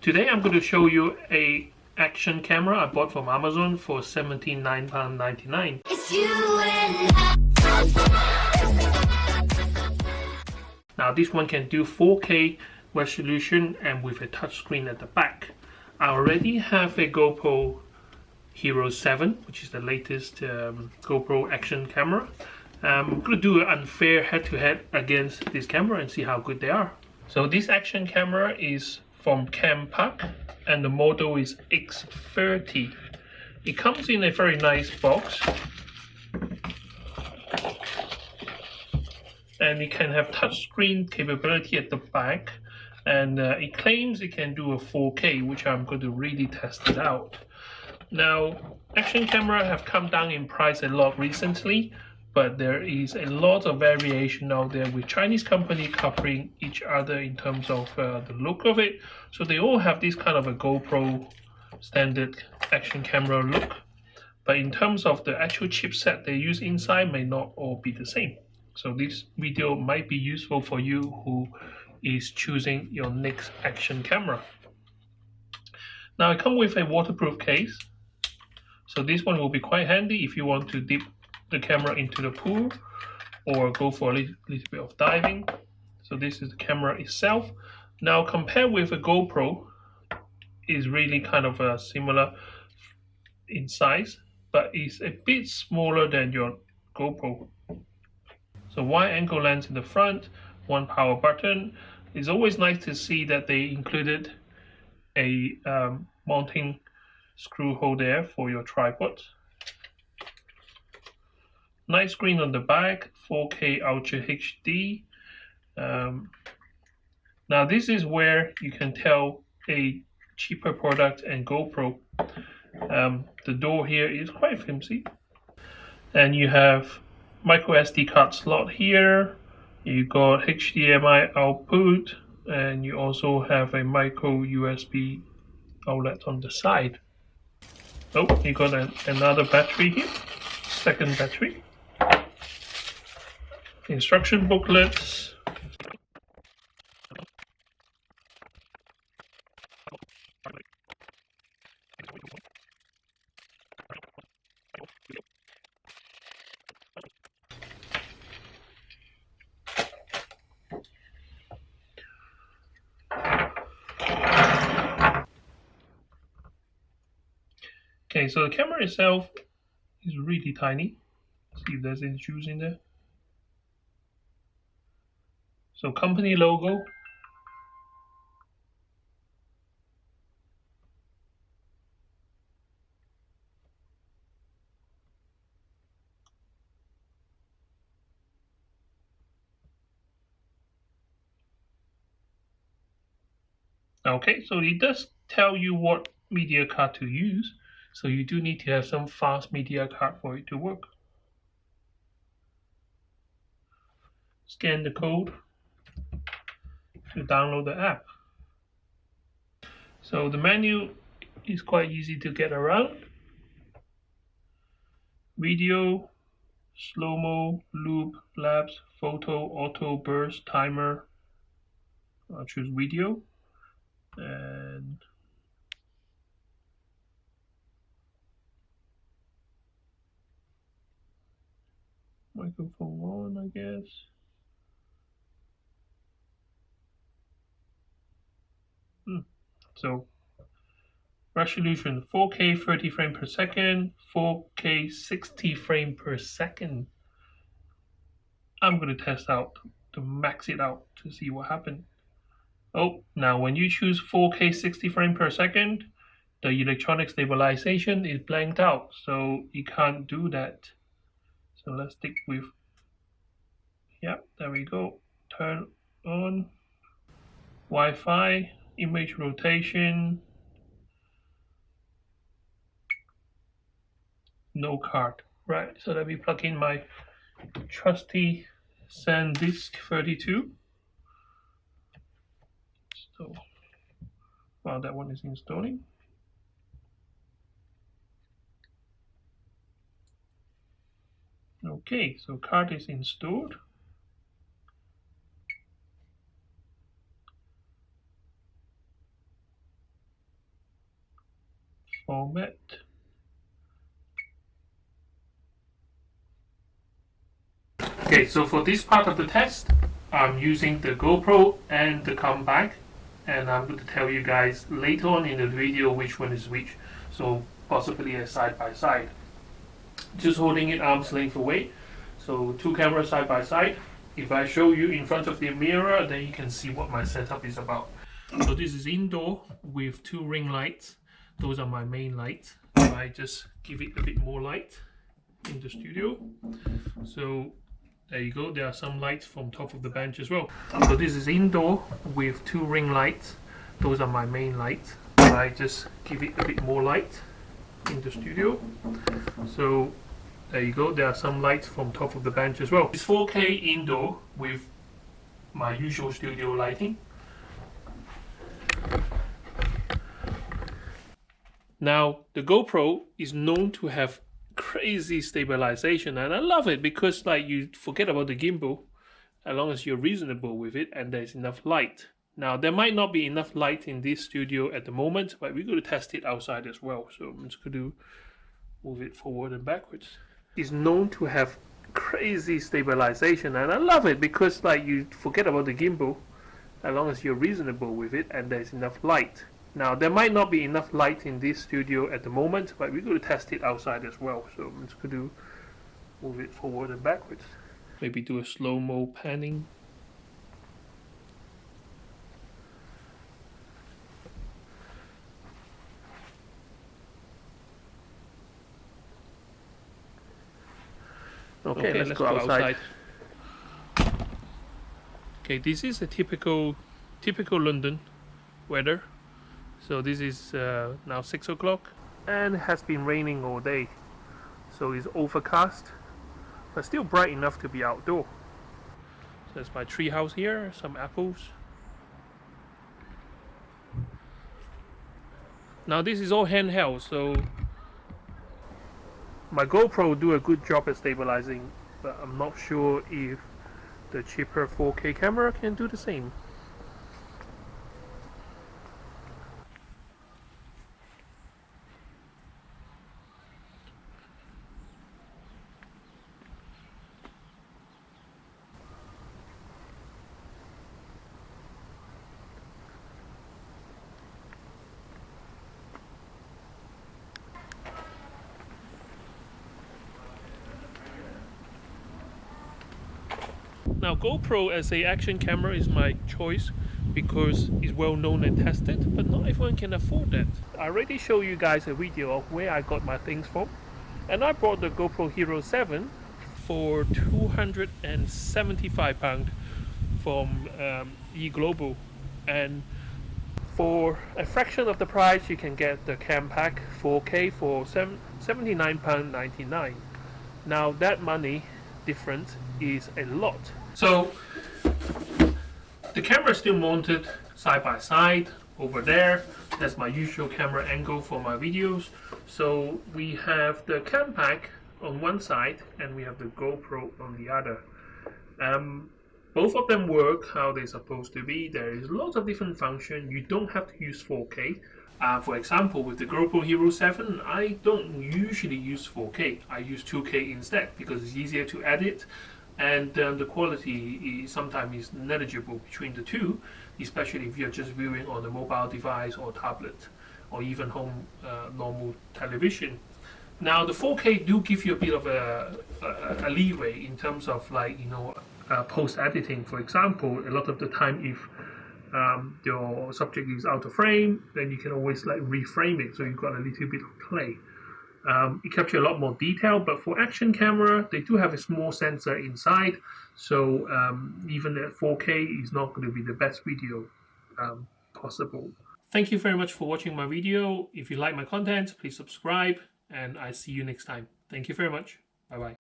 Today I'm going to show you a action camera I bought from Amazon for £79.99. Now this one can do 4K resolution and with a touchscreen at the back. I already have a GoPro Hero 7, which is the latest GoPro action camera. I'm going to do an unfair head-to-head against this camera and see how good they are. So this action camera is from Campak and the model is x30. It comes in a very nice box and it can have touchscreen capability at the back, and it claims it can do a 4K, which I'm going to really test it out. Now, action camera have come down in price a lot recently, but there is a lot of variation out there with Chinese company copying each other in terms of the look of it. So they all have this kind of a GoPro standard action camera look, but in terms of the actual chipset they use inside may not all be the same. So this video might be useful for you who is choosing your next action camera. Now it comes with a waterproof case, so this one will be quite handy if you want to dip the camera into the pool or go for a little bit of diving. So this is the camera itself. Now compared with a GoPro, is really kind of similar in size, but it's a bit smaller than your GoPro. So wide angle lens in the front, one power button. It's always nice to see that they included a mounting screw hole there for your tripod. Nice screen on the back, 4K Ultra HD. Now this is where you can tell a cheaper product and GoPro. The door here is quite flimsy, and you have micro SD card slot here. You got HDMI output, and you also have a micro USB outlet on the side. Oh, you got another battery here, second battery. Instruction booklets. Okay, so the camera itself is really tiny. Let's see if there's any juice in there. So company logo. Okay, so it does tell you what media card to use. So you do need to have some fast media card for it to work. Scan the code to download the app. So the menu is quite easy to get around. Video, slow-mo, loop, lapse, photo, auto, burst, timer. I'll choose video. And microphone on, I guess. So resolution 4K 30 frames per second, 4K 60 frames per second. I'm going to test out to max it out to see what happens. Oh, now when you choose 4K 60 frames per second, the electronic stabilization is blanked out, so you can't do that. So let's stick with, yeah, there we go. Turn on Wi-Fi, image rotation, no card. Right, so let me plug in my trusty SanDisk 32. So while that one is installing, okay, so card is installed. format. Okay, so for this part of the test, I'm using the GoPro and the Campak, and I'm going to tell you guys later on in the video which one is which, so possibly a side by side. Just holding it arm's length away, so two cameras side by side. If I show you in front of the mirror, then you can see what my setup is about. So this is indoor with two ring lights. Those are my main lights. I just give it a bit more light in the studio. So there you go, there are some lights from top of the bench as well. So this is indoor with two ring lights. Those are my main lights. I just give it a bit more light in the studio. So there you go, there are some lights from top of the bench as well. It's 4K indoor with my usual studio lighting. Now the GoPro is known to have crazy stabilization, and I love it because like you forget about the gimbal as long as you're reasonable with it and there's enough light. Now there might not be enough light in this studio at the moment, but we're going to test it outside as well, so I'm just going to move it forward and backwards. It's known to have crazy stabilization, and I love it because like you forget about the gimbal as long as you're reasonable with it and there's enough light. Now there might not be enough light in this studio at the moment, but we're going to test it outside as well, so I'm just going to move it forward and backwards. Maybe do a slow-mo panning. Okay, let's go outside. Okay, this is a typical London weather. So this is now 6 o'clock and it has been raining all day. So it's overcast, but still bright enough to be outdoor. So there's my tree house here, some apples. Now this is all handheld, so my GoPro do a good job at stabilizing, but I'm not sure if the cheaper 4K camera can do the same. Now GoPro as a action camera is my choice because it's well known and tested, but not everyone can afford that. I already showed you guys a video of where I got my things from, and I bought the GoPro Hero 7 for £275 from eGlobal, and for a fraction of the price you can get the Campak 4K for £79.99. Now that money difference is a lot. So the camera is still mounted side by side over there. That's my usual camera angle for my videos. So we have the Campak on one side and we have the GoPro on the other. Both of them work how they're supposed to be. There is lots of different functions. You don't have to use 4K. For example, with the GoPro Hero 7, I don't usually use 4K. I use 2K instead because it's easier to edit, and the quality sometimes is negligible between the two, especially if you're just viewing on a mobile device or tablet or even home normal television. Now the 4K do give you a bit of a leeway in terms of like, you know, post editing. For example, a lot of the time if your subject is out of frame, then you can always like reframe it, so you've got a little bit of play. It captures a lot more detail, but for action camera, they do have a small sensor inside, so even at 4K is not going to be the best video possible. Thank you very much for watching my video. If you like my content, please subscribe, and I see you next time. Thank you very much. Bye bye.